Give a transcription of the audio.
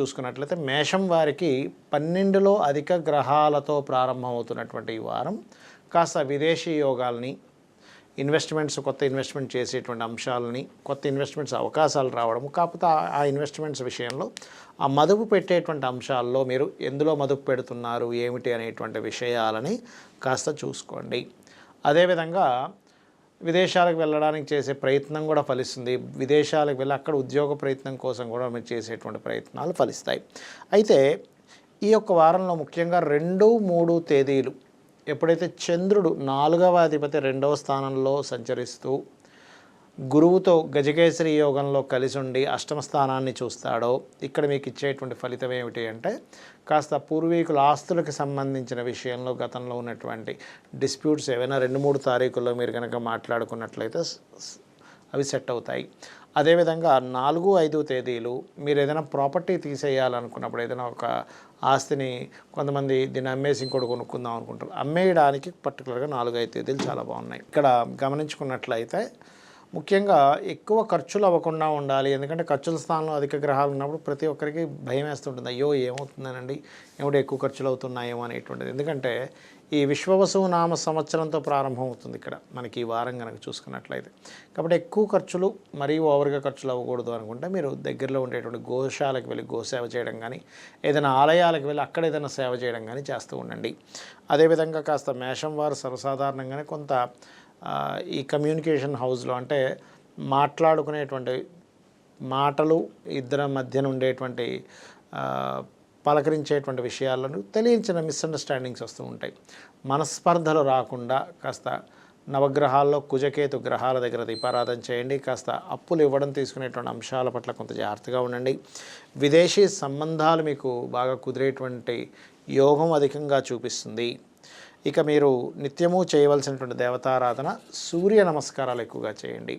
చూసుకున్నట్లయితే మేషం వారికి 12లో అధిక గ్రహాలతో ప్రారంభమవుతున్నటువంటి ఈ వారం కాస్త విదేశీ యోగాల్ని, కొత్త ఇన్వెస్ట్మెంట్ చేసేటువంటి అంశాలని, కొత్త ఇన్వెస్ట్మెంట్స్ అవకాశాలు రావడం, కాకపోతే ఆ ఇన్వెస్ట్మెంట్స్ విషయంలో ఆ మదుపు పెట్టేటువంటి అంశాల్లో మీరు ఎందులో మదుపు పెడుతున్నారు ఏమిటి అనేటువంటి విషయాలని కాస్త చూసుకోండి. అదేవిధంగా విదేశాలకు వెళ్ళడానికి చేసే ప్రయత్నం కూడా ఫలిస్తుంది. విదేశాలకు వెళ్ళి అక్కడ ఉద్యోగ ప్రయత్నం కోసం కూడా మీరు చేసేటువంటి ప్రయత్నాలు ఫలిస్తాయి. అయితే ఈ యొక్క వారంలో ముఖ్యంగా 2, 3 తేదీలు ఎప్పుడైతే చంద్రుడు 4వ అధిపతి 2వ స్థానంలో సంచరిస్తూ గురువుతో గజకేసరి యోగంలో కలిసి ఉండి అష్టమ స్థానాన్ని చూస్తాడో ఇక్కడ మీకు ఇచ్చేటువంటి ఫలితం ఏమిటి అంటే కాస్త పూర్వీకుల ఆస్తులకు సంబంధించిన విషయంలో గతంలో ఉన్నటువంటి డిస్ప్యూట్స్ ఏవైనా 2-3 తారీఖుల్లో మీరు కనుక మాట్లాడుకున్నట్లయితే అవి సెట్ అవుతాయి. అదేవిధంగా 4, 5 తేదీలు మీరు ఏదైనా ప్రాపర్టీ తీసేయాలనుకున్నప్పుడు, ఏదైనా ఒక ఆస్తిని కొంతమంది దీన్ని అమ్మేసి ఇంకోటి కొనుక్కుందాం అనుకుంటారు, అమ్మేయడానికి పర్టికులర్గా 4, 5 తేదీలు చాలా బాగున్నాయి. ఇక్కడ గమనించుకున్నట్లయితే ముఖ్యంగా ఎక్కువ ఖర్చులు అవ్వకుండా ఉండాలి. ఎందుకంటే ఖర్చుల స్థానంలో అధిక గ్రహాలు ఉన్నప్పుడు ప్రతి ఒక్కరికి భయం వేస్తుంటుంది, అయ్యో ఏమవుతుందనండి, ఏమిటో ఎక్కువ ఖర్చులు అవుతున్నాయేమో అనేటువంటిది. ఎందుకంటే ఈ విశ్వవసువు నామ సంవత్సరంతో ప్రారంభమవుతుంది ఇక్కడ మనకి ఈ వారం కనుక చూసుకున్నట్లయితే. కాబట్టి ఎక్కువ ఖర్చులు, మరీ ఓవర్గా ఖర్చులు అవ్వకూడదు అనుకుంటే మీరు దగ్గరలో ఉండేటువంటి గోశాలకు వెళ్ళి గోసేవ చేయడం కానీ, ఏదైనా ఆలయాలకు వెళ్ళి అక్కడ ఏదైనా సేవ చేయడం కానీ చేస్తూ ఉండండి. అదేవిధంగా కాస్త మేషం వారు సర్వసాధారణంగానే కొంత ఈ కమ్యూనికేషన్ హౌస్లో అంటే మాట్లాడుకునేటువంటి మాటలు, ఇద్దరి మధ్యన ఉండేటువంటి పలకరించేటువంటి విషయాలను తెలియించిన మిస్అండర్స్టాండింగ్స్ వస్తూ ఉంటాయి. మనస్పర్ధలు రాకుండా కాస్త నవగ్రహాల్లో కుజకేతు గ్రహాల దగ్గర దీపారాధన చేయండి. కాస్త అప్పులు ఇవ్వడం తీసుకునేటువంటి అంశాల పట్ల కొంత జాగ్రత్తగా ఉండండి. విదేశీ సంబంధాలు మీకు బాగా కుదిరేటువంటి యోగం అధికంగా చూపిస్తుంది. ఇక మీరు నిత్యము చేయవలసినటువంటి దేవతారాధన, సూర్య నమస్కారాలు ఎక్కువగా చేయండి.